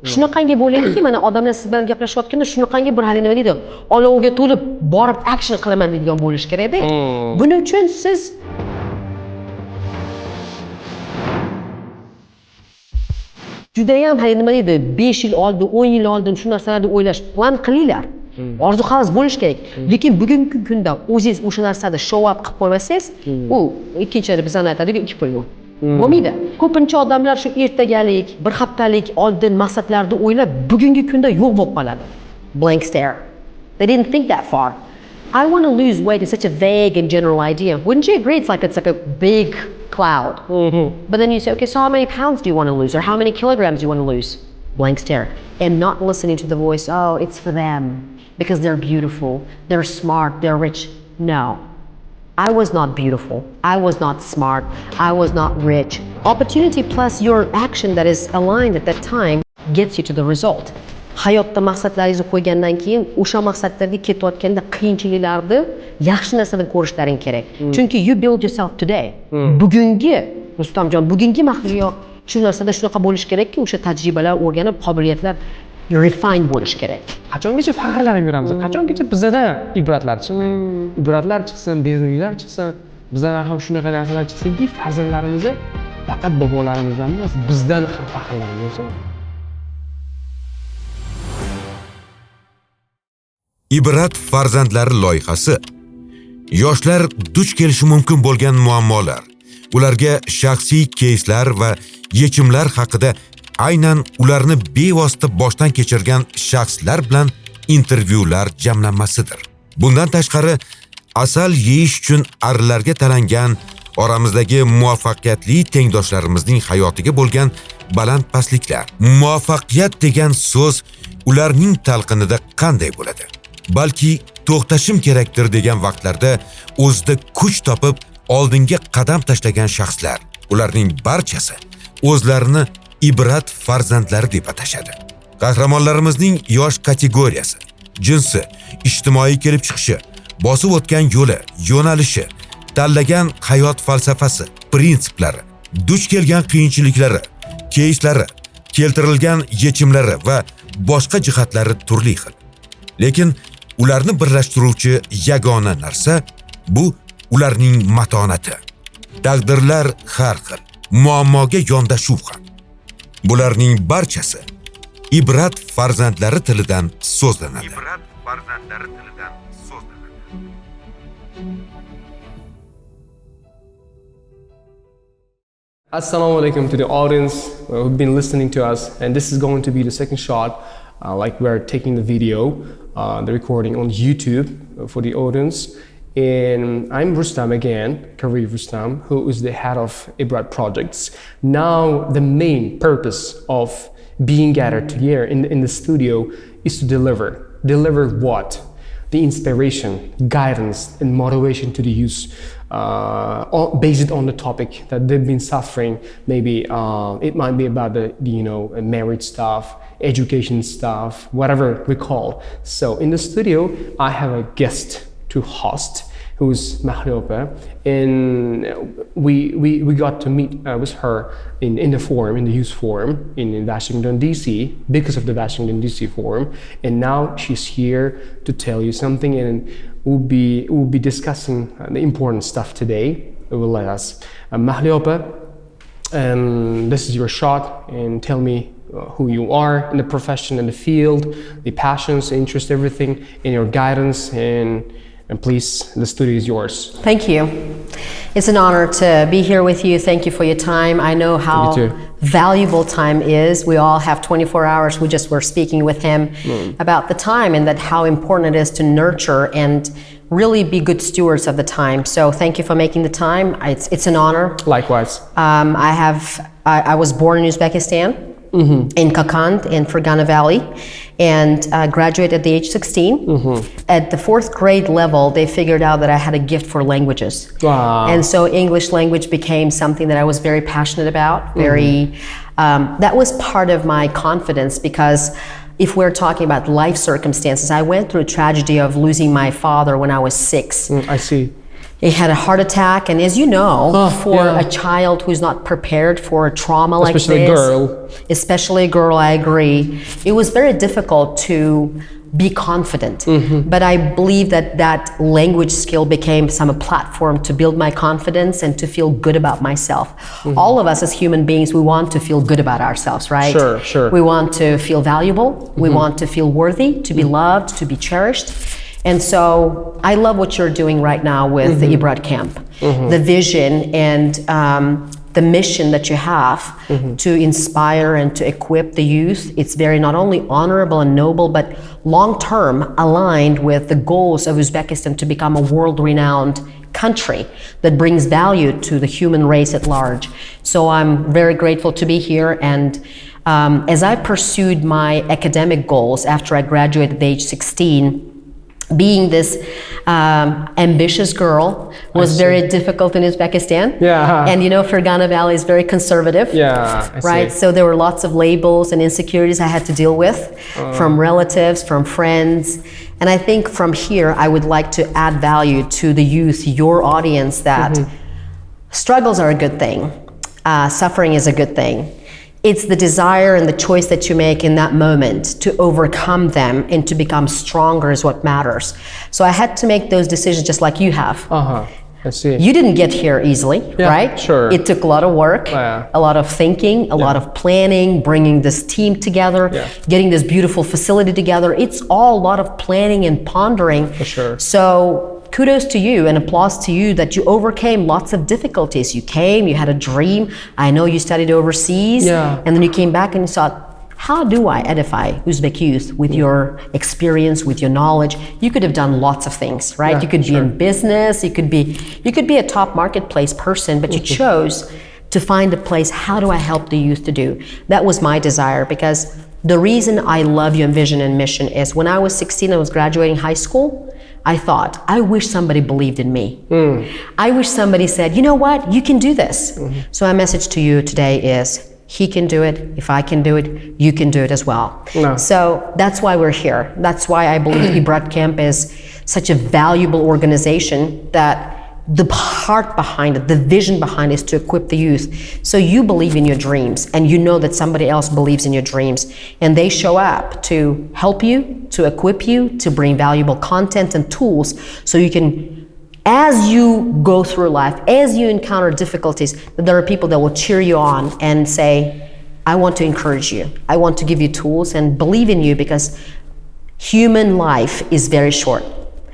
Shunaqangi bo'layki, mana odamlar siz bilan gaplashayotganda shunaqangi bir nima deydi, olovga to'lib borib action qilaman deydigan bo'lish kerak-da. Buning uchun siz judayam nima deydi, 5 yil oldin, 10 yil oldin shu narsalarni o'ylash, plan qilinglar. Orzu havas bo'lish kerak. Lekin bugungi kunda o'zingiz o'sha narsani show up qilib qo'ymasangiz, u ikkinchi bizlar aytadiku, ikki pul yo'q. Bo'lmaydi. Ko'pincha odamlar shu ertagalik, bir haftalik oldin maqsadlarni o'ylab, bugungi kunda yo'q bo'lib qoladi. Blank stare. They didn't think that far. I want to lose weight is such a vague and general idea. Wouldn't you agree? It's like a big cloud. But then you say, okay, so how many pounds do you want to lose, or how many kilograms do you want to lose? Blank stare. And not listening to the voice, oh, it's for them because they're beautiful, they're smart, they're rich. No. I was not beautiful. I was not smart. I was not rich. Opportunity plus your action that is aligned at that time gets you to the result. Hayotda maqsadlaringizni qo'ygandan keyin o'sha maqsadlarga ketayotganda qiyinchiliklarni yaxshi narsadan ko'rishlaring kerak. Chunki you build yourself today. Bugungi Rustamjon, bugungi Maxliyo shu narsada shunaqa bo'lish kerakki, o'sha tajribalar o'rganib, qobiliyatlar refine bo'lish kerak. Qachongacha faxrlanib yuramiz? Qachongacha bizda ibratlar chiqsin, bezuniylar chiqsin, bizdan ham shunaqa narsalar chiqsinki, farzandlarimizni faqat bobolarimizdan emas, bizdan ham faxrlanib yursin. IBRAT Farzandlari loyihasi yoshlar duch kelishi mumkin bo'lgan muammolar, ularga shaxsiy keyslar va yechimlar haqida aynan ularni bevosita boshdan kechirgan shaxslar bilan intervyular jamlanmasidir. Bundan tashqari, asal yeyish uchun arilarga talangan oramizdagi muvaffaqiyatli tengdoshlarimizning hayotiga bo'lgan baland-pastliklar. Muvaffaqiyat degan so'z ularning talqinida qanday bo'ladi? Balki to'xtashim kerakdir degan vaqtlarda o'zida kuch topib oldinga qadam tashlagan shaxslar, ularning barchasi o'zlarini IBRAT farzandlari deb atashadi. Qahramonlarimizning yosh kategoriyasi, jinsi, ijtimoiy kelib chiqishi, bosib o'tgan yo'li, yo'nalishi, tanlagan hayot falsafasi, prinsiplari, duch kelgan qiyinchiliklari, keyslari, keltirilgan yechimlari va boshqa jihatlari turli xil. Lekin ularni birlashtiruvchi yagona narsa bu ularning matonati. Taqdirlar har xil, muammoga yondashuv ham. Bularning barchasi IBRAT farzandlari tilidan so'zlanadi. IBRAT farzandlari tilidan so'zlanadi. Assalamu alaikum to the audience who've been listening to us, and this is going to be the second shot, like we're taking the video, the recording on YouTube for the audience. And I'm Rustam again, Kareem Rustam, who is the head of IBRAT projects. Now, the main purpose of being gathered here in the studio is to deliver. Deliver what? The inspiration, guidance, and motivation to the youth, based on the topic that they've been suffering. Maybe it might be about the marriage stuff, education stuff, whatever we call. So in the studio, I have a guest to host, who's Maxliyo, and we got to meet with her in the forum, in the youth forum in Washington DC, because of the Washington DC forum, and now she's here to tell you something, and we'll be discussing the important stuff today. Will let us, Maxliyo, this is your shot, and tell me who you are in the profession, in the field, the passions, interests, everything, and your guidance, and please, the studio is yours. Thank you. It's an honor to be here with you. Thank you for your time. I know how valuable time is. We all have 24 hours. We just were speaking with him about the time and that how important it is to nurture and really be good stewards of the time. So thank you for making the time. It's an honor. Likewise. I was born in Uzbekistan. In Kakand in Fergana Valley, and graduated at the age 16. At the 4th grade level, they figured out that I had a gift for languages. Wow. And so English language became something that I was very passionate about. That was part of my confidence, because if we're talking about life circumstances, I went through a tragedy of losing my father when I was 6. I see. He had a heart attack, and as you know, for yeah. a child who's not prepared for a trauma Especially like this, girl. especially a girl, I agree, it was very difficult to be confident. But I believe that that language skill became a platform to build my confidence and to feel good about myself. All of us as human beings, we want to feel good about ourselves, right? Sure, sure. We want to feel valuable. We want to feel worthy, to be loved, to be cherished. And so I love what you're doing right now with the IBRAT camp. The vision and the mission that you have to inspire and to equip the youth. It's very not only honorable and noble, but long-term aligned with the goals of Uzbekistan to become a world-renowned country that brings value to the human race at large. So I'm very grateful to be here. And as I pursued my academic goals after I graduated at age 16, being this ambitious girl was very difficult in Uzbekistan. Yeah. And you know, Fergana Valley is very conservative. Yeah, I right? see. So there were lots of labels and insecurities I had to deal with from relatives, from friends. And I think from here, I would like to add value to the youth, your audience, that struggles are a good thing. Suffering is a good thing. It's the desire and the choice that you make in that moment to overcome them and to become stronger is what matters. So I had to make those decisions just like you have. I see. You didn't get here easily, right? Sure. It took a lot of work, Yeah. a lot of thinking, a lot of planning, bringing this team together, getting this beautiful facility together. It's all a lot of planning and pondering. For sure. So kudos to you and applause to you that you overcame lots of difficulties. You came, you had a dream. I know you studied overseas, and then you came back and you thought, how do I edify Uzbek youth with your experience, with your knowledge? You could have done lots of things, right? Yeah, you could be in business, you could be a top marketplace person, but you chose to find a place, how do I help the youth to do? That was my desire, because the reason I love your vision and mission is when I was 16, I was graduating high school, I thought, I wish somebody believed in me. I wish somebody said, you know what, you can do this. So my message to you today is, he can do it. If I can do it, you can do it as well. So that's why we're here. That's why I believe IBRAT Camp is such a valuable organization, that the heart behind it, the vision behind it is to equip the youth. So you believe in your dreams and you know that somebody else believes in your dreams, and they show up to help you, to equip you, to bring valuable content and tools so you can, as you go through life, as you encounter difficulties, that there are people that will cheer you on and say, I want to encourage you. I want to give you tools and believe in you, because human life is very short.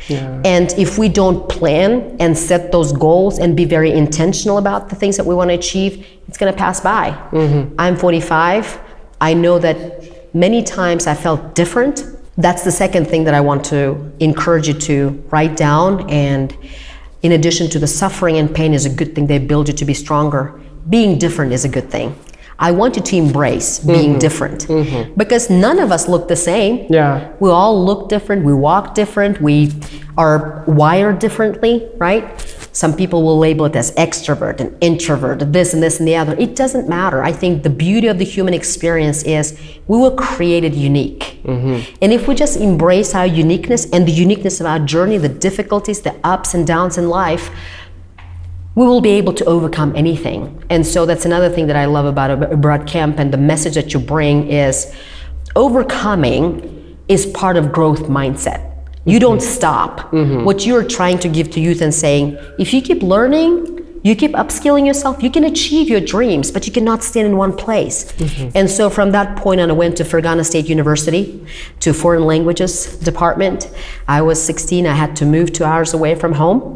And if we don't plan and set those goals and be very intentional about the things that we want to achieve, it's going to pass by. I'm 45. I know that many times I felt different. That's the second thing that I want to encourage you to write down. And in addition to the suffering and pain is a good thing, they build you to be stronger. Being different is a good thing. I want you to embrace being different, because none of us look the same. We all look different, we walk different, we are wired differently, right? Some people will label it as extrovert and introvert, this and this and the other. It doesn't matter. I think the beauty of the human experience is we were created unique. And if we just embrace our uniqueness and the uniqueness of our journey, the difficulties, the ups and downs in life, we will be able to overcome anything. And so that's another thing that I love about IBRAT Camp, and the message that you bring is overcoming is part of growth mindset. You don't stop. What you're trying to give to youth and saying, if you keep learning, you keep upskilling yourself, you can achieve your dreams, but you cannot stand in one place. And so from that point on, I went to Fergana State University, to Foreign Languages Department. I was 16, I had to move 2 hours away from home.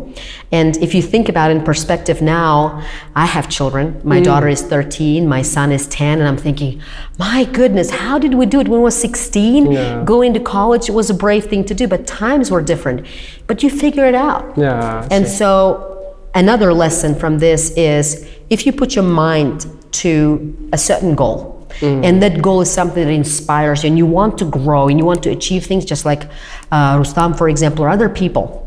And if you think about it in perspective now, I have children. My daughter is 13, my son is 10, and I'm thinking, my goodness, how did we do it when we were 16? Going to college was a brave thing to do, but times were different. But you figure it out. And so another lesson from this is, if you put your mind to a certain goal, and that goal is something that inspires you, and you want to grow, and you want to achieve things just like Rustam, for example, or other people,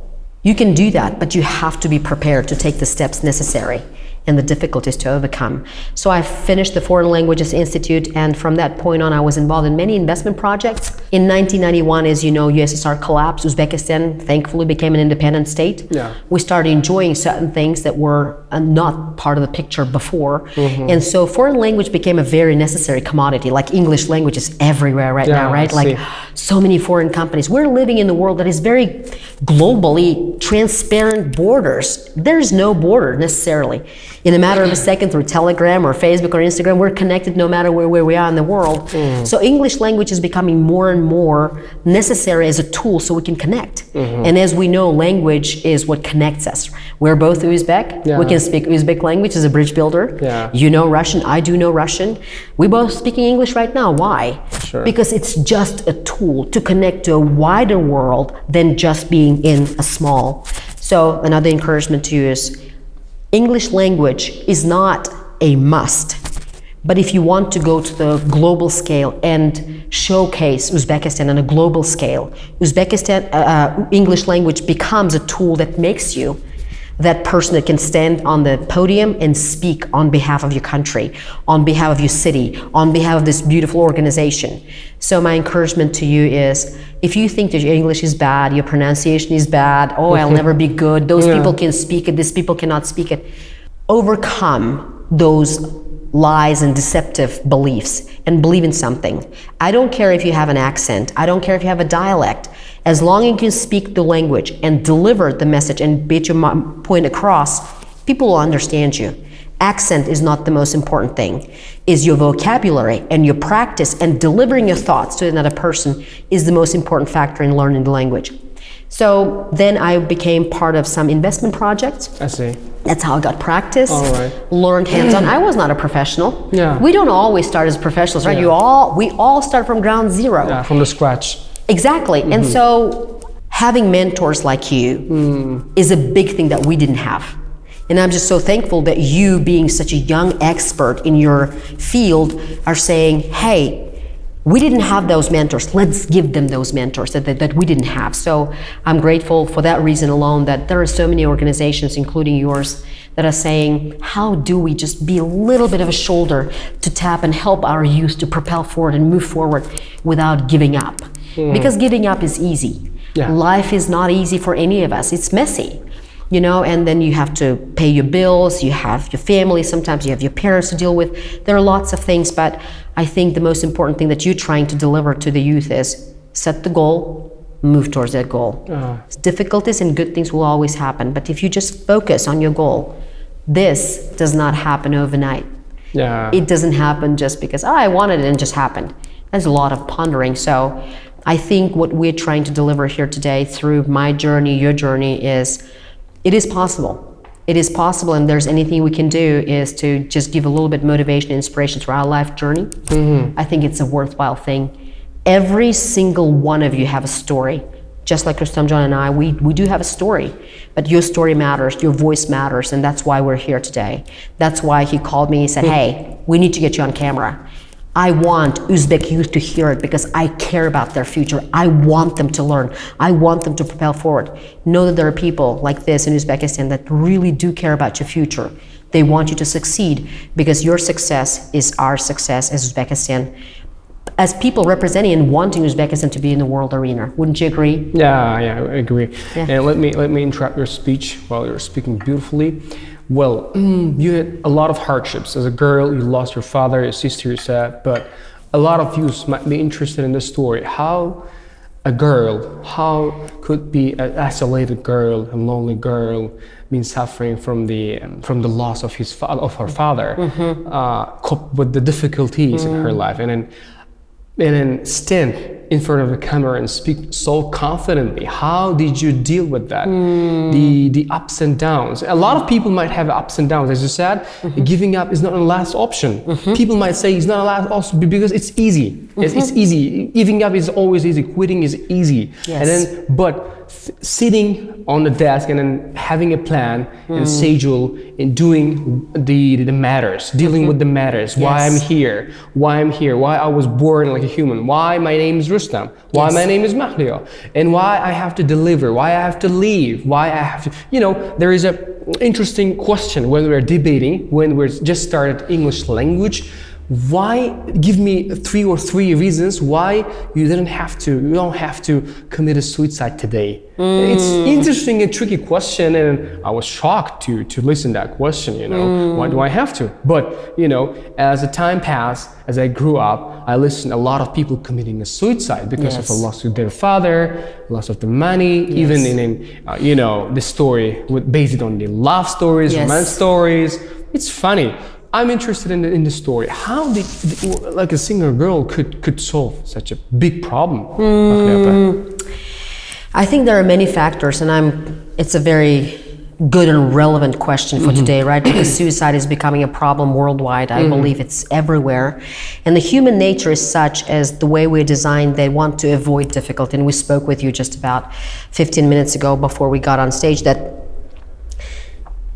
you can do that, but you have to be prepared to take the steps necessary. and the difficulties to overcome. So I finished the Foreign Languages Institute, and from that point on I was involved in many investment projects. In 1991, as you know, USSR collapsed. Uzbekistan thankfully became an independent state. We started enjoying certain things that were not part of the picture before. And so foreign language became a very necessary commodity. Like English language is everywhere right now, right? Like so many foreign companies. We're living in a world that is very globally transparent borders. There's no border necessarily. In a matter of a second, through Telegram or Facebook or Instagram, we're connected no matter where we are in the world. So English language is becoming more and more necessary as a tool so we can connect. And as we know, language is what connects us. We're both Uzbek. We can speak Uzbek language as a bridge builder. You know Russian, I do know Russian. We're both speaking English right now. Why? Because it's just a tool to connect to a wider world than just being in a small. So another encouragement to you is English language is not a must, but if you want to go to the global scale and showcase Uzbekistan on a global scale, English language becomes a tool that makes you that person that can stand on the podium and speak on behalf of your country, on behalf of your city, on behalf of this beautiful organization. So my encouragement to you is, if you think that your English is bad, your pronunciation is bad, oh, I'll never be good, those people can speak it, these people cannot speak it, overcome those lies and deceptive beliefs and believe in something. I don't care if you have an accent, I don't care if you have a dialect, as long as you can speak the language and deliver the message and get your point across, people will understand you. Accent is not the most important thing. Is your vocabulary and your practice and delivering your thoughts to another person is the most important factor in learning the language. So then I became part of some investment projects. I see. That's how I got practice, learned hands-on. I was not a professional. We don't always start as professionals, right? We all start from ground zero. From the scratch. Exactly. And so having mentors like you is a big thing that we didn't have. And I'm just so thankful that you, being such a young expert in your field, are saying, hey, we didn't have those mentors. Let's give them those mentors that we didn't have. So I'm grateful for that reason alone that there are so many organizations, including yours, that are saying, how do we just be a little bit of a shoulder to tap and help our youth to propel forward and move forward without giving up? Because giving up is easy. Life is not easy for any of us. It's messy, you know, and then you have to pay your bills, you have your family, sometimes you have your parents to deal with. There are lots of things, but I think the most important thing that you're trying to deliver to the youth is set the goal, move towards that goal. Difficulties and good things will always happen, but if you just focus on your goal, this does not happen overnight. It doesn't happen just because, I wanted it and it just happened. There's a lot of pondering. So I think what we're trying to deliver here today through my journey, your journey, is it is possible. It is possible, and there's anything we can do is to just give a little bit of motivation and inspiration through our life journey. I think it's a worthwhile thing. Every single one of you have a story. Just like Rustamjon and I, we do have a story, but your story matters, your voice matters, and that's why we're here today. That's why he called me and said, hey, we need to get you on camera. I want Uzbek youth to hear it because I care about their future. I want them to learn. I want them to propel forward. Know that there are people like this in Uzbekistan that really do care about your future. They want you to succeed because your success is our success as Uzbekistan, as people representing and wanting Uzbekistan to be in the world arena. Wouldn't you agree? Yeah, I agree. And let me interrupt your speech while you're speaking beautifully. Well, you had a lot of hardships. As a girl, you lost your father, your sister, you said, but a lot of youth might be interested in this story. How could be an isolated girl, a lonely girl, been suffering from the loss of her father, cope with the difficulties in her life, and then stand in front of the camera and speak so confidently? How did you deal with that? The ups and downs. A lot of people might have ups and downs. As you said, giving up is not a last option. People might say it's not a last option because it's easy. It's easy. Giving up is always easy. Quitting is easy. And then, but sitting on the desk and then having a plan and schedule and doing the matters, dealing with the matters, why I'm here, why I was born like a human, why my name is Rustam, why my name is Maxliyo, and why I have to deliver, why I have to leave, why I have to, you know, there is a interesting question when we're debating, when we're just started English language. Why? Give me three reasons why you don't have to commit a suicide today. It's interesting and tricky question, and I was shocked to listen to that question. Why do I have to? But as the time passed, as I grew up, I listened a lot of people committing a suicide because of a loss of their father, loss of the money, even in the story based on the love stories, romance stories. It's funny. I'm interested in the story. How did like a single girl could solve such a big problem? I think there are many factors, and it's a very good and relevant question for today, right? Because suicide is becoming a problem worldwide. I believe it's everywhere. And the human nature is such, as the way we're designed, they want to avoid difficulty. And we spoke with you just about 15 minutes ago before we got on stage that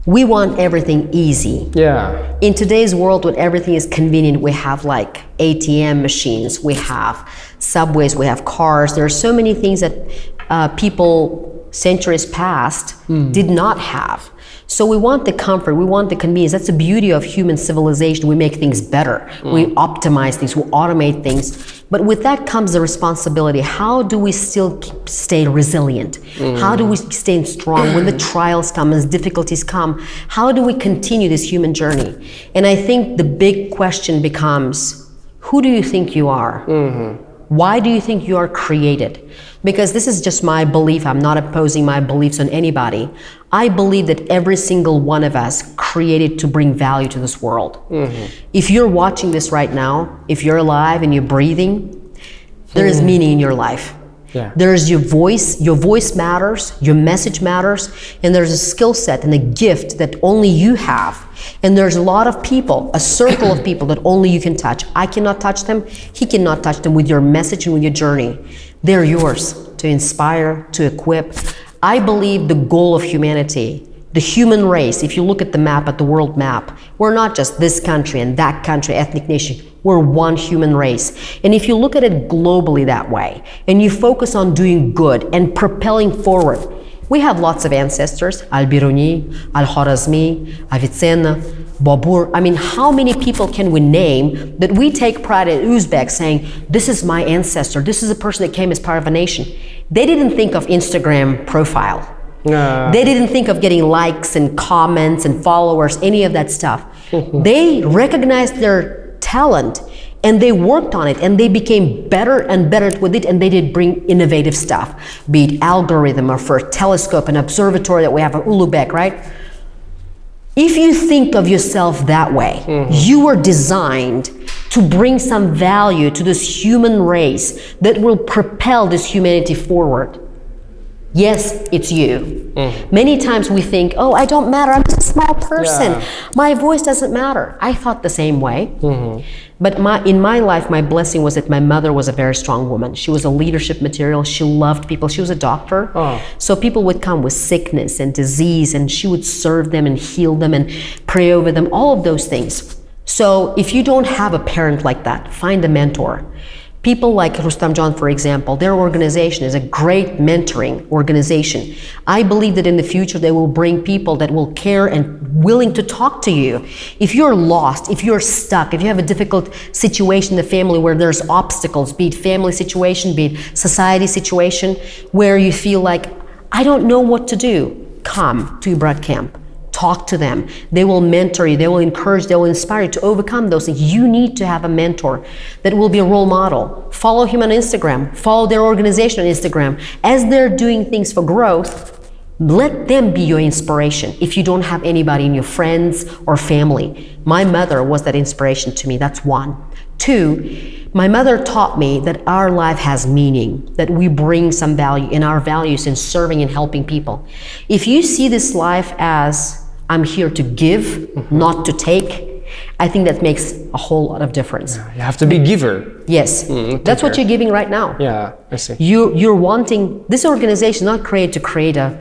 we want everything easy. Yeah. In today's world, when everything is convenient, we have like ATM machines, we have subways, we have cars. There are so many things that people centuries past did not have. So we want the comfort, we want the convenience. That's the beauty of human civilization. We make things better. We optimize things, we automate things. But with that comes the responsibility. How do we still stay resilient? How do we stay strong when the trials come, as difficulties come? How do we continue this human journey? And I think the big question becomes, who do you think you are? Why do you think you are created? Because this is just my belief. I'm not imposing my beliefs on anybody. I believe that every single one of us created to bring value to this world. If you're watching this right now, if you're alive and you're breathing, there is meaning in your life. There's your voice matters, your message matters, and there's a skill set and a gift that only you have. And there's a lot of people, a circle of people that only you can touch. I cannot touch them, he cannot touch them with your message and with your journey. They're yours to inspire, to equip. I believe the goal of humanity, the human race, if you look at the map, at the world map, we're not just this country and that country, ethnic nation. We're one human race. And if you look at it globally that way, and you focus on doing good and propelling forward, we have lots of ancestors, Al-Biruni, Al-Khwarazmi, Avicenna, Babur. I mean, how many people can we name that we take pride in Uzbek saying, this is my ancestor, this is a person that came as part of a nation. They didn't think of Instagram profile. They didn't think of getting likes and comments and followers, any of that stuff. They recognized their talent and they worked on it and they became better and better with it, and they did bring innovative stuff, be it algorithm or for a telescope and observatory that we have at Ulubek, right? If you think of yourself that way, you were designed to bring some value to this human race that will propel this humanity forward. Yes, it's you. Many times we think, oh, I don't matter, I'm just a small person. My voice doesn't matter. I thought the same way. But in my life, my blessing was that my mother was a very strong woman. She was a leadership material. She loved people. She was a doctor. So people would come with sickness and disease, and she would serve them and heal them and pray over them, all of those things. So if you don't have a parent like that, find a mentor. People like Rustam John, for example, their organization is a great mentoring organization. I believe that in the future they will bring people that will care and willing to talk to you. If you're lost, if you're stuck, if you have a difficult situation in the family where there's obstacles, be it family situation, be it society situation, where you feel like, I don't know what to do, come to IBRAT camp. Talk to them. They will mentor you, they will encourage, they will inspire you to overcome those things. You need to have a mentor that will be a role model. Follow him on Instagram, follow their organization on Instagram. As they're doing things for growth, let them be your inspiration. If you don't have anybody in your friends or family. My mother was that inspiration to me, that's one. Two, my mother taught me that our life has meaning, that we bring some value in our values in serving and helping people. If you see this life as, I'm here to give, not to take, I think that makes a whole lot of difference. You have to be giver. Yes, that's what you're giving right now. Yeah, I see. You're wanting, this organization is not created to create a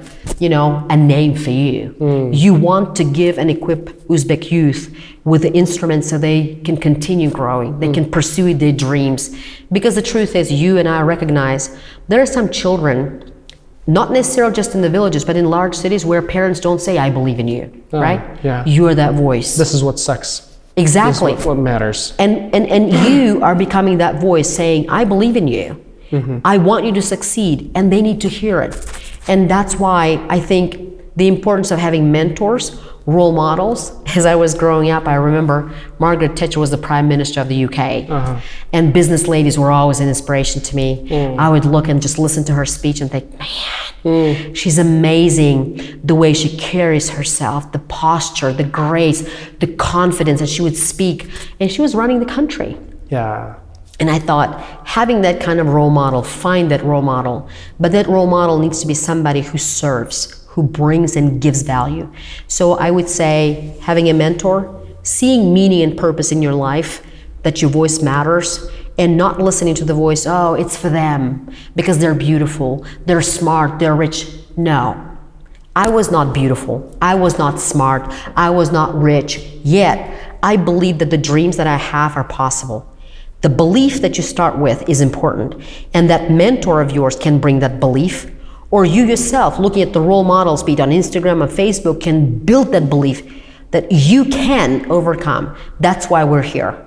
name for you. You want to give and equip Uzbek youth with the instruments so they can continue growing, they can pursue their dreams. Because the truth is, you and I recognize there are some children Not necessarily just in the villages, but in large cities where parents don't say, I believe in you, right? Yeah. You're that voice. This is what sucks. Exactly. This is what matters. And you are becoming that voice saying, I believe in you. I want you to succeed, and they need to hear it. And that's why I think the importance of having mentors, role models. As I was growing up, I remember Margaret Thatcher was the Prime Minister of the UK, and business ladies were always an inspiration to me. I would look and just listen to her speech and think, man, she's amazing, the way she carries herself, the posture, the grace, the confidence that she would speak, and she was running the country. Yeah. And I thought, having that kind of role model, find that role model, but that role model needs to be somebody who serves, who brings and gives value. So I would say having a mentor, seeing meaning and purpose in your life, that your voice matters, and not listening to the voice, oh, it's for them, because they're beautiful, they're smart, they're rich. No, I was not beautiful, I was not smart, I was not rich, yet I believe that the dreams that I have are possible. The belief that you start with is important, and that mentor of yours can bring that belief, or you yourself, looking at the role models, be it on Instagram or Facebook, can build that belief that you can overcome. That's why we're here.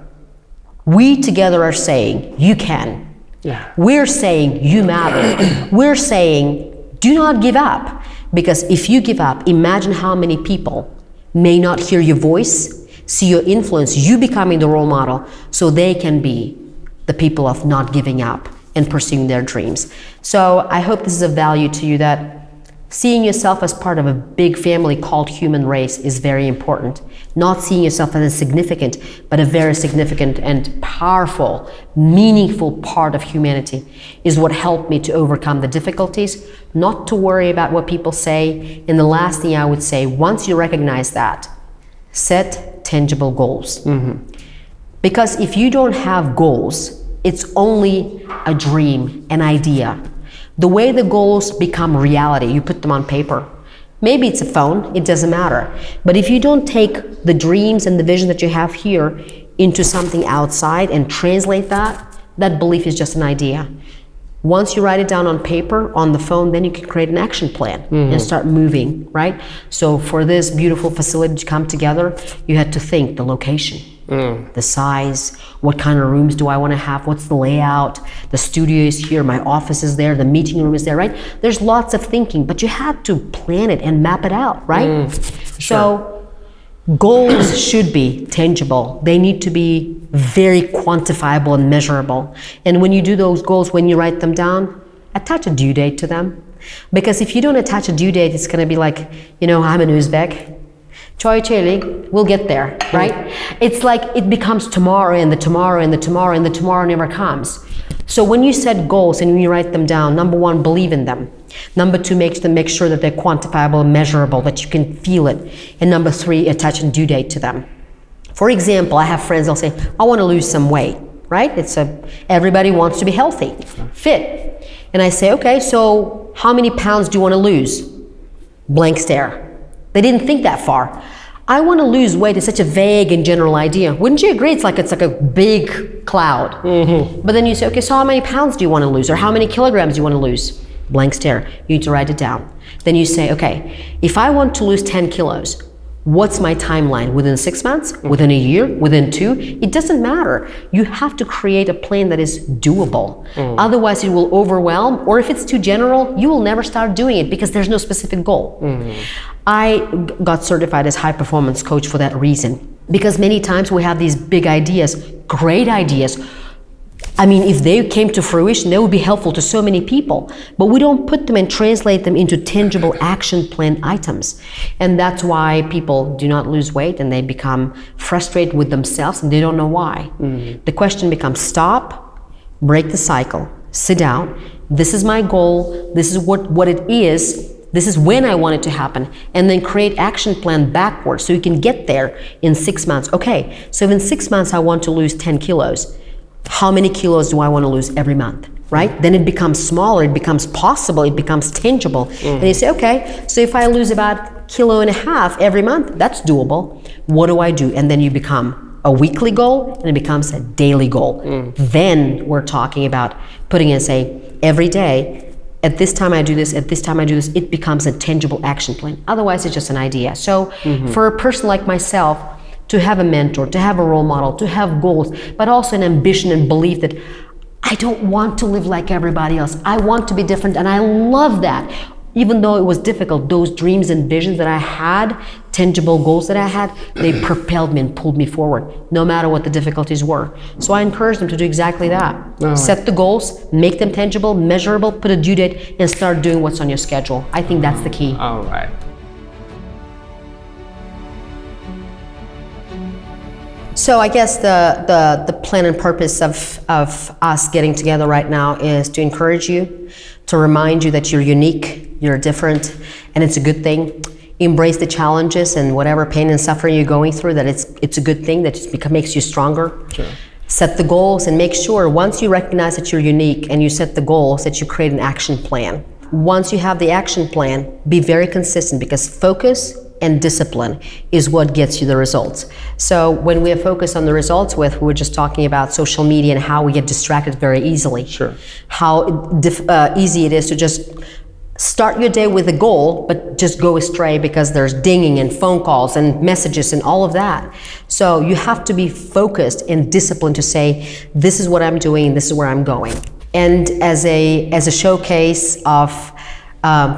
We together are saying, you can. Yeah. We're saying, you matter. We're saying, do not give up. Because if you give up, imagine how many people may not hear your voice, see your influence, you becoming the role model, so they can be the people of not giving up and pursuing their dreams. So I hope this is of value to you, that seeing yourself as part of a big family called human race is very important. Not seeing yourself as insignificant, but a very significant and powerful, meaningful part of humanity is what helped me to overcome the difficulties, not to worry about what people say. And the last thing I would say, once you recognize that, set tangible goals. Because if you don't have goals, it's only a dream, an idea. The way the goals become reality, you put them on paper. Maybe it's a phone, it doesn't matter. But if you don't take the dreams and the vision that you have here into something outside and translate that, that belief is just an idea. Once you write it down on paper, on the phone, then you can create an action plan and start moving, right? So for this beautiful facility to come together, you had to think the location, the size, what kind of rooms do I want to have, what's the layout, the studio is here, my office is there, the meeting room is there, right? There's lots of thinking, but you had to plan it and map it out, right? So goals should be tangible. They need to be very quantifiable and measurable. And when you do those goals, when you write them down, attach a due date to them. Because if you don't attach a due date, it's going to be like, you know, I'm an Uzbek. Choy cheli, we'll get there, right? It's like it becomes tomorrow and the tomorrow and the tomorrow and the tomorrow never comes. So when you set goals and when you write them down, number one, believe in them. Number two, make sure that they're quantifiable and measurable, that you can feel it. And number three, attach a due date to them. For example, I have friends, they'll say, I want to lose some weight, right? Everybody wants to be healthy, fit. And I say, okay, so how many pounds do you want to lose? Blank stare. They didn't think that far. I want to lose weight is such a vague and general idea. Wouldn't you agree? It's like a big cloud. But then you say, okay, so how many pounds do you want to lose? Or how many kilograms do you want to lose? Blank stare. You need to write it down. Then you say, okay, if I want to lose 10 kilos, what's my timeline? Within 6 months? Within a year? Within 2? It doesn't matter. You have to create a plan that is doable. Otherwise, it will overwhelm, or if it's too general, you will never start doing it because there's no specific goal. I got certified as high performance coach for that reason, because many times we have these big ideas, great ideas. I mean, if they came to fruition, they would be helpful to so many people, but we don't put them and translate them into tangible action plan items. And that's why people do not lose weight and they become frustrated with themselves and they don't know why. The question becomes, stop, break the cycle, sit down. This is my goal. This is what it is. This is when I want it to happen. And then create action plan backwards so you can get there in 6 months. Okay, so if in 6 months I want to lose 10 kilos, how many kilos do I want to lose every month, right? Then it becomes smaller, it becomes possible, it becomes tangible. And you say, okay, so if I lose about 1.5 kilos every month, that's doable. What do I do? And then you become a weekly goal and it becomes a daily goal. Then we're talking about putting in, say, every day, at this time I do this, at this time I do this, it becomes a tangible action plan. Otherwise, it's just an idea. So for a person like myself, to have a mentor, to have a role model, to have goals, but also an ambition and belief that I don't want to live like everybody else. I want to be different, and I love that. Even though it was difficult, those dreams and visions that I had, tangible goals that I had, they propelled me and pulled me forward, no matter what the difficulties were. So I encourage them to do exactly that. Set the goals, make them tangible, measurable, put a due date, and start doing what's on your schedule. I think that's the key. All right. So I guess the plan and purpose of us getting together right now is to encourage you, to remind you that you're unique, you're different, and it's a good thing. Embrace the challenges and whatever pain and suffering you're going through, that it's a good thing, that it makes you stronger. Sure. Set the goals and make sure once you recognize that you're unique and you set the goals, that you create an action plan. Once you have the action plan, be very consistent, because focus and discipline is what gets you the results. So when we are focused on the results we were just talking about social media and how we get distracted very easily. Sure. How easy it is to just start your day with a goal, but just go astray because there's dinging and phone calls and messages and all of that. So you have to be focused and disciplined to say, this is what I'm doing, this is where I'm going. And as a showcase of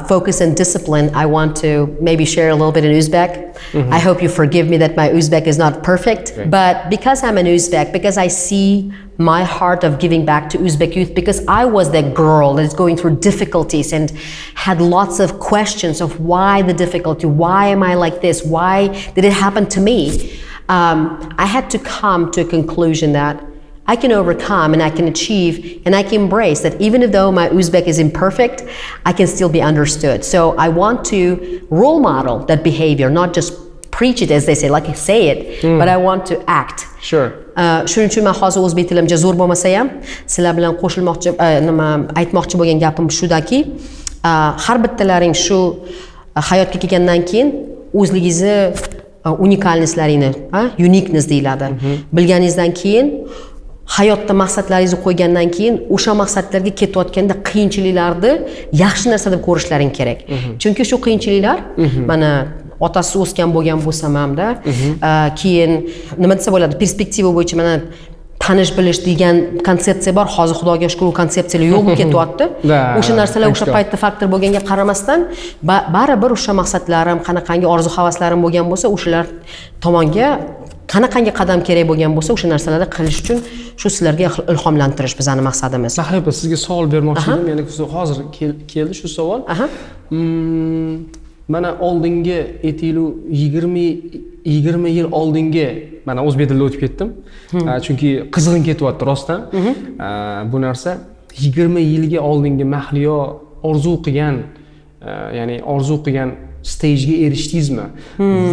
focus and discipline, I want to maybe share a little bit in Uzbek. I hope you forgive me that my Uzbek is not perfect, but because I'm an Uzbek, because I see my heart of giving back to Uzbek youth, because I was that girl that is going through difficulties and had lots of questions of why the difficulty, why am I like this, why did it happen to me? I had to come to a conclusion that I can overcome and I can achieve and I can embrace that even though my Uzbek is imperfect, I can still be understood. So I want to role model that behavior, not just preach it as they say, like I say it, but I want to act. Sure. Shuning uchun men hozir o'zbek tilimga zo'r bo'lmasa ham, sizlar bilan qo'shilmoqchi, aytmoqchi bo'lgan gapim shudaki, har bittalaring shu hayotga kelgandan keyin o'zligingizni unikalnestlaringni, uniqueness deyiladi, bilganingizdan keyin hayotda maqsadlaringizni qo'ygandan keyin o'sha maqsadlarga ketayotganda qiyinchiliklarni yaxshi narsa deb ko'rishlaring kerak. Chunki shu qiyinchiliklar, mana otasi o'sgan bo'lgan bo'lsam hamda, keyin nima desa bo'ladi, perspektiva bo'yicha mana tanish bilish degan konsepsiya bor. Hozir Xudoga shukr, u konsepsiyalar yo'q bo'lib ketyapti. O'sha narsalar o'sha paytda faktor bo'lganga qaramasdan, baribir o'sha maqsadlarim, qanaqangi orzu-havaslarim bo'lgan bo'lsa, o'shalar tomonga qanaqangi qadam kerak bo'lgan bo'lsa, o'sha narsalarni qilish uchun shu sizlarga ilhomlantirish bizning maqsadimiz. Mahliyo opa, sizga savol bermoqchi edim. Ya'ni hozir keldi shu savol. Mana oldingi 20 yil oldingi, mana o'zbek tilida o'tib ketdim. Chunki qizg'in ketyapti rostdan. Bu narsa 20 yilga oldingi Mahliyo orzu qilgan, ya'ni orzu qilgan stejga erishdingizmi?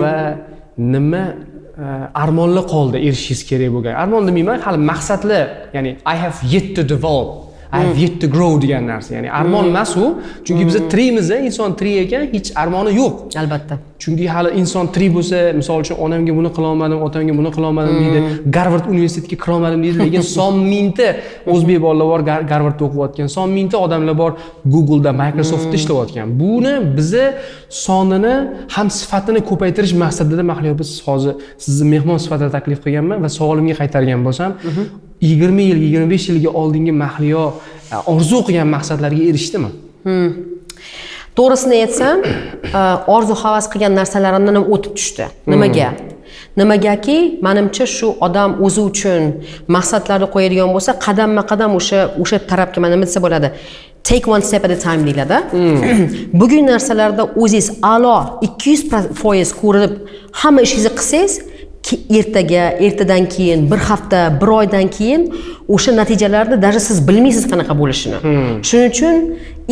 Va nima armonlar qoldi erishishingiz kerak bo'lgan? Armon demayman, hali maqsadlar, ya'ni I have yet to develop, I have yet to grow degan narsa. Ya'ni armon emas u, chunki biz tirikmiz, inson tirik ekan, hech armoni yo'q. Albatta. Chunki hali inson tirik bo'lsa, misol uchun onamga buni qila olmadim, otamga buni qila olmadim deydi, Garvard universitetiga kira olmadim deydi, lekin son mingta o'zbek bolalar bor Garvardda o'qiyotgan, son mingta odamlar bor Google'da, Microsoftda ishlayotgan. Buni bizni sonini ham sifatini ko'paytirish maqsadida Mahliyo biz hozir sizni mehmon sifatida taklif qilganman va savolimga qaytargan bo'lsam, 20 yil, 25 yilga oldingi Mahliyo orzu qilgan maqsadlarga erishdimi? To'g'risini aytsam, orzu havas qilgan narsalarimdan ham o'tib tushdi. Nimaga? Nimagaki, menimcha shu odam o'zi uchun maqsadlarni qo'yadigan bo'lsa, qadamma-qadam o'sha tarafga, mana nima desa bo'ladi, take one step at a time deyiladi. Bugun narsalarda o'zingiz a'lo 200% ko'rinib, hamma ishingizni qilsangiz, ertaga, ertadan keyin, bir hafta, bir oydan keyin o'sha natijalarni даже siz bilmaysiz qanaqa bo'lishini. Shuning uchun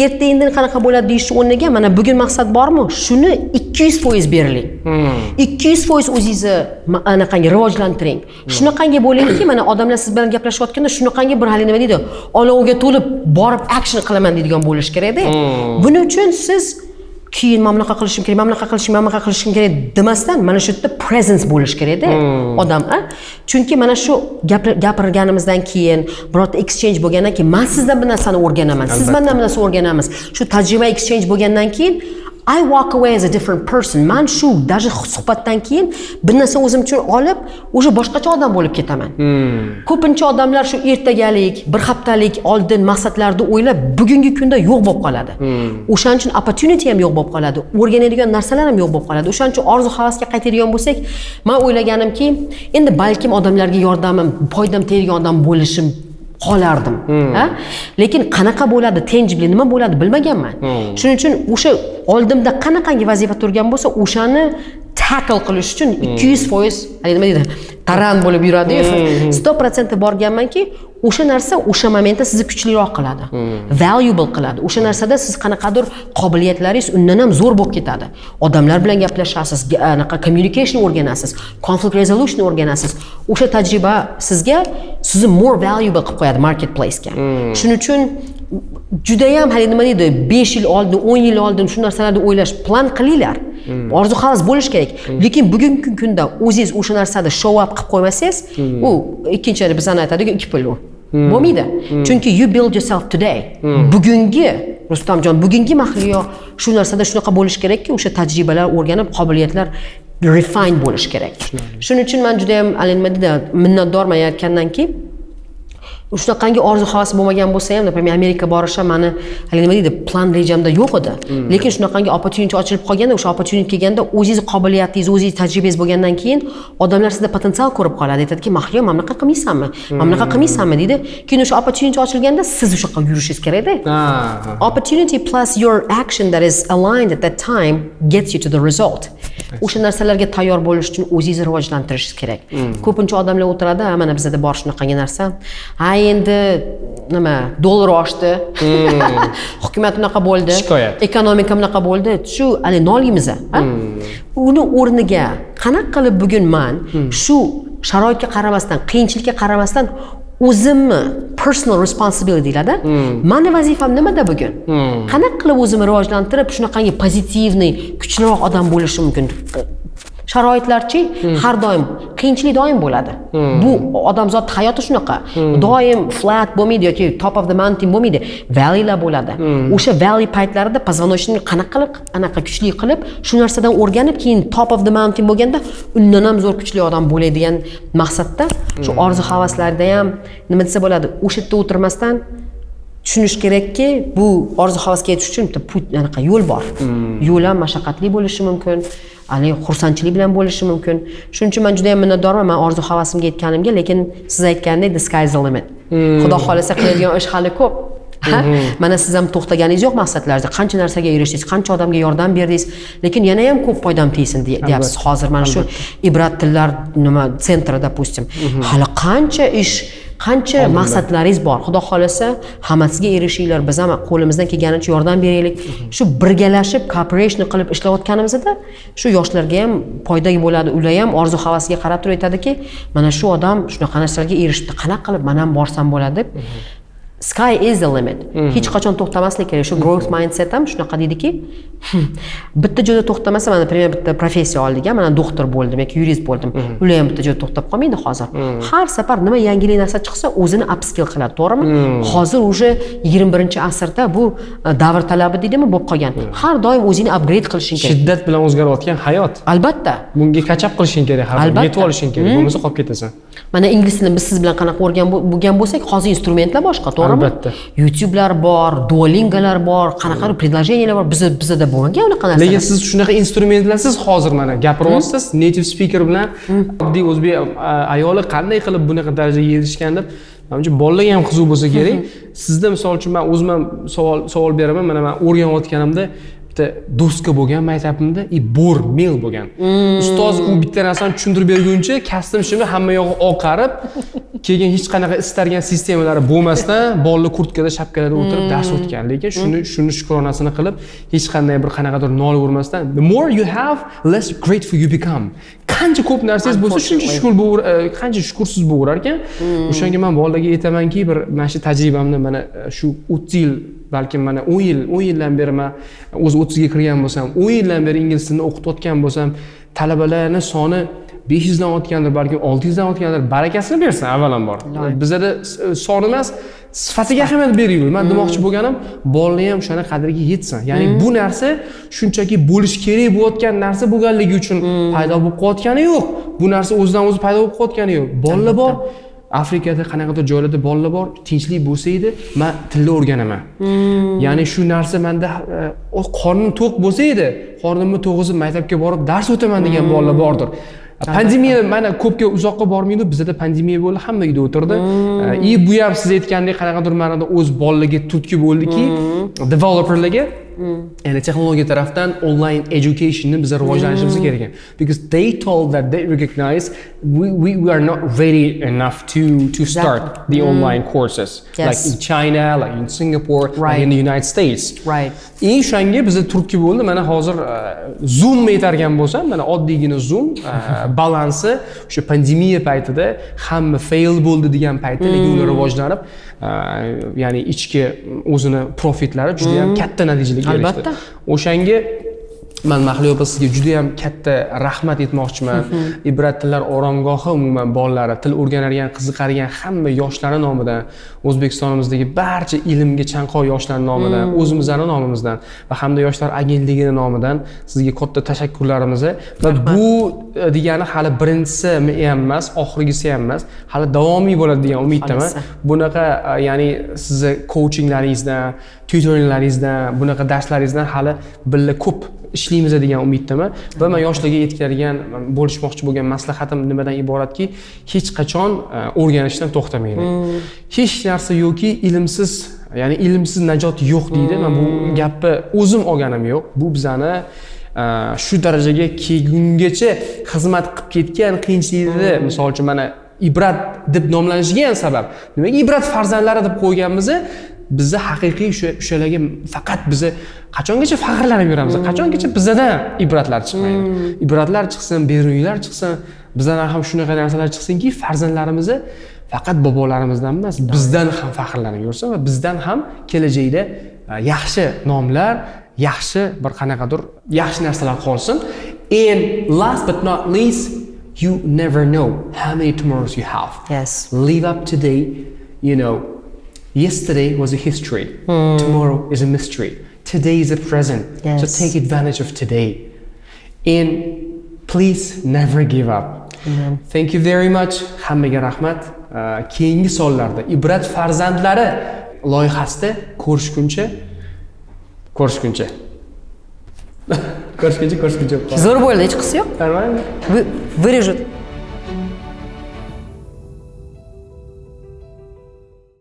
erta indin qanaqa bo'ladi deyish o'rniga, mana bugun maqsad bormi? Shuni 200% beriling. 200% o'zingizni anaqangi rivojlantiring. Shunaqangi bo'lingki, mana odamlar siz bilan gaplashayotganda shunaqangi bir hali nima deydi, oloviga to'lib borib action qilaman deydigan bo'lish kerak-da. Buning uchun siz keyin mana bunaqa qilishim kerak, mana bunaqa qilishim kerak demasdan mana shu yerda presence bo'lish kerak-da odam, chunki mana shu gapirganimizdan keyin, birorta exchange bo'lgandan keyin men sizdan bir narsani o'rganaman, siz mendan bir narsa o'rganamiz. Shu tajriba exchange bo'lgandan keyin I walk away as a different person. Men shu даже suhbatdan keyin bir narsa o'zim uchun olib, o'sha boshqacha odam bo'lib ketaman. Ko'pincha odamlar shu ertagalik, bir haftalik oldin maqsadlarni o'ylab, bugungi kunda yo'q bo'lib qoladi. O'shaning uchun opportunity ham yo'q bo'lib qoladi. O'rganadigan narsalar ham yo'q bo'lib qoladi. O'shaning uchun orzu havasga qaytadigan bo'lsak, men o'ylaganimki, endi balkim odamlarga yordamim, foydam tegadigan odam bo'lishim qolardim, lekin qanaqa bo'ladi, tangibly nima bo'ladi bilmaganman. Shuning uchun o'sha oldimda qanaqangi vazifa turgan bo'lsa, o'shani tackle qilish uchun 200% nima deydi, taran bo'lib yuradi-yu. 100% borganmanki, o'sha narsa o'sha momentda sizni kuchliroq qiladi, valuable qiladi. O'sha narsada siz qanaqadir qobiliyatlaringiz undan ham zo'r bo'lib ketadi. Odamlar bilan gaplashasiz, anaqa communication o'rganasiz, conflict resolution o'rganasiz. O'sha tajriba sizga sizni more valuable qilib qo'yadi marketplace ga. Shuning uchun juda ham nima deydi, 5 yil oldin, 10 yil oldin shu narsalarni o'ylash, plan qilinglar. Orzu havas bo'lish kerak. Lekin bugungi kunda o'zingiz o'sha narsada show up qilib qo'ymasangiz, u ikkinchi bizani aytadigan 2 pul u. Bo'lmaydi. Chunki you build yourself today. Bugungi Rustamjon, bugungi Maxliyo shu narsada shunaqa bo'lish kerakki, o'sha tajribalar o'rganib, qobiliyatlar refine bo'lish kerak. Shuning uchun men juda ham minnatdorman aytgandan keyin shunaqangi orzu havas bo'lmagan bo'lsa ham, например, Amerika borishim meni nima deydi, plan rejamda yo'q edi. Lekin shunaqangi opportunity ochilib qolganda, o'sha opportunity kelganda, o'zingiz qobiliyatingiz, o'zingiz tajribangiz bo'lgandan keyin odamlar sizda potensial ko'rib qoladi. Aytadiki, "Maxliyo, mana bunaqa qilmaysanmi? Mana bunaqa qilmaysanmi?" deydi. Keyin o'sha opportunity ochilganda siz o'sha yoqqa yurishingiz kerak-da. Opportunity plus your action that is aligned at that time gets you to the result. O'sha narsalarga tayyor bo'lish uchun o'zingizni rivojlantirishingiz kerak. Ko'pincha odamlar o'tiradi, mana bizda bor shunaqangi narsa. Endi nima, dollar oshdi. Hukumat bunaqa bo'ldi. Ekonomika bunaqa bo'ldi. Shu hali nolimiz, uni o'rniga qanaqa qilib bugun men shu sharoitga qaramasdan, qiyinchilikka qaramasdan o'zimni personal responsibilitylarda meni vazifam nimada bugun? Qanaqa qilib o'zimni rivojlantirib, shunaqangi pozitivniy, kuchliroq odam bo'lishim mumkin? Sharoitlarchi har doim qiyinchilik doim bo'ladi. Bu odamzod hayoti shunaqa. Doim flat bo'lmaydi yoki top of the mountain bo'lmaydi. Valleylar bo'ladi. O'sha valley paytlarida poзвоночник qanaqa qilib, anaqa kuchli qilib, shu narsadan o'rganib, keyin top of the mountain bo'lganda undan ham zo'r kuchli odam bo'ladigan maqsadda shu orzu havaslarda ham nima desa bo'ladi, o'sha yerda o'tirmasdan tushunish kerakki, bu orzu havasga yetish uchun anaqa yo'l bor. Yo'l ham mashaqqatli bo'lishi mumkin. Xursandchilik bilan bo'lishi mumkin. Shuning uchun men juda ham minnatdorman men orzu havasimga yetganimga, lekin siz aytgandek the sky is the limit. Xudo xolasa qiladigan ish hali ko'p. Mana siz ham to'xtaganingiz yo'q maqsadlaringizda. Qancha narsaga erishdingiz, qancha odamga yordam berdingiz, lekin yana ham ko'p foydam tegsin deyapsiz. Hozir mana shu IBRAT tillar nima sentrida допустим. Hali qancha ish, qancha maqsadlaringiz bor. Xudo xolasa hammasiga erishinglar. Biz ham qo'limizdan kelganicha yordam beraylik. Shu birgalashib cooperation qilib ishlayotganimizda shu yoshlarga ham foydali bo'ladi. Ular ham orzu havasiga qarab turib aytadiki, mana shu odam shunaqa narsalarga erishdi. Qanaqa qilib men ham borsam bo'ladi deb. Sky is the limit. Hech qachon to'xtamaslik kerak. Shu growth mindset ham shunaqa deydiki, bitta joyda to'xtamasa, mana например bitta professiya oldik, mana doktor bo'ldim yoki yurist bo'ldim. Ular ham bitta joyda to'xtab qolmaydi hozir. Har safar nima yangilik narsa chiqsa, o'zini upskill qiladi, to'g'rimi? Hozir уже 21-asrda bu davr talabi deydimi, bo'lib qolgan. Har doim o'zingni upgrade qilishing kerak. Shiddat bilan o'zgarayotgan hayot. Albatta. Bunga kachab qilishing kerak, har doim yetib olishing kerak, bo'lmasa qolib ketasan. Mana ingliz tilini biz siz bilan qanaqa o'rgangan bo'lsak, hozir instrumentlar boshqa, to'g'rimi? Albatta. YouTube'lar bor, Duolingo'lar bor, qanaqa предложениyalar bor. Bizda bo'lmagan unaqa narsalar. Lekin siz shunaqa instrumentlarsiz hozir mana gapiryapsiz, native speaker bilan oddiy o'zbek ayoli qanday qilib bunaqa darajaga erishgan deb, menimcha bolalarga ham qiziq bo'lsa kerak. Sizda misol uchun men o'zim ham savol beraman. Mana men o'rganayotganimda bitta doska bo'lgan maktabimda, bor mel bo'lgan. Ustoz u bitta narsani tushuntirib berguncha, kastim shimni hamma yog'i oqarib, keyin hech qanaqa istalgan sistemalari bo'lmasdan, bolalar kurtkada, shapkalarda o'tirib dars o'tgan. Lekin shuni shukronasini qilib, hech qanday bir qanaqadir nolavermasdan, the more you have, less grateful you become. Qancha ko'p narsangiz bo'lsa, shuncha qancha shukursiz bo'lar ekan. O'shanga men bolalarga aytamanki, bir mana shu tajribamni mana shu 30 yil balkim mana 10 yildan beri men o'z 30 ga kirgan bo'lsam, 10 yildan beri ingliz tilini o'qitayotgan bo'lsam, talabalarning soni 500 dan o'tgandir, balki 600 dan o'tgandir, barakasini bersin avvalambor. Bizda son emas, sifatiga ahamiyat beringlar. Men demoqchi bo'lganim, bolalar ham o'shana qadriga yetsin. Ya'ni bu narsa shunchaki bo'lish kerak bo'layotgan narsa bo'lganligi uchun paydo bo'lib qolayotgani yo'q. Bu narsa o'zidan o'zi paydo bo'lib qolayotgani yo'q. Bolalar bor, Afrikada qanaqadir joylarda bolalar bor, tinchlik bo'lsa edi, men tilni o'rganaman. Ya'ni shu narsa menda qornim to'q bo'lsa edi, qornimni to'g'izib maktabga borib dars o'taman degan bolalar bordir. Pandemiya mana ko'pga uzoqqa bormaydi. Bizda pandemiya bo'ldi, hamma uyda o'tirdi. Bu ham siz aytgandek qanaqadir ma'noda o'z bolalarga turtki bo'ldiki, developerlarga, ya'ni texnologiya tarafdan online educationni biz rivojlantirishimiz kerak ekan. Because they told that they recognize we are not ready enough to start the online courses, like in China, like in Singapore, like in the United States. Right. Shunga bizda turtki bo'ldi. Mana hozir Zoom aytargan bo'lsam, mana oddiygina Zoom balansi o'sha pandemiya paytida hamma fail bo'ldi degan paytda, lekin ular rivojlanib, ya'ni ichki o'zini profitlari juda ham katta natijalarga erishdi. Albatta. O'shanga men Maxliyo opa sizga juda ham katta rahmat aytmoqchiman. IBRAT tillar oromgohi umuman bolalari, til o'rganadigan, qiziqadigan hamma yoshlar nomidan, O'zbekistonimizdagi barcha ilmga chanqoq yoshlar nomidan, o'zimizning nomimizdan va hamda yoshlar agentligining nomidan sizga katta tashakkurlarimizni va bu degani hali birinchisi ham emas, oxirgisi ham emas, hali davomiy bo'ladi degan umiddaman. Bunaqa ya'ni sizni coachinglaringizdan, tutoringlaringizdan, bunaqa darslaringizdan hali billa ko'p ishlaymiz degan umiddaman va men yoshlarga yetkazadigan, bo'lishmoqchi bo'lgan maslahatim nimadan iboratki, hech qachon o'rganishdan to'xtamanglar. Hech narsa yo'qki ilmsiz, ya'ni ilmsiz najot yo'q deydi. Men bu gapni o'zim olganim yo'q. Bu bizani shu darajaga kelgungacha xizmat qilib ketgan qiyinchilikda, misol uchun mana IBRAT deb nomlanishiga ham sabab. Nimaga IBRAT farzandlari deb qo'yganmiz? Bizni haqiqiy o'shalarga faqat bizni qachongacha faxrlanib yuramiz, qachongacha bizdan ibratlar chiqmaydi. Ibratlar chiqsin, beruniylar chiqsin, bizdan ham shunaqa narsalar chiqsinki, farzandlarimizni faqat bobolarimizdan emas, bizdan ham faxrlanib yursin va bizdan ham kelajakda yaxshi nomlar, yaxshi bir qanaqadir yaxshi narsalar qolsin. And last but not least, you never know how many tomorrows you have. Yes. Live up today, you know. Yesterday was a history. Tomorrow is a mystery. Today is a present. Yes. So take advantage of today. And please never give up. Thank you very much. Hammaga rahmat. Keyingi sonlarda IBRAT Farzandlari loyihasida ko'rishguncha. Ko'rishguncha. Zo'r bo'ldi, hech qisi yo'q. Nормально? Вырежут.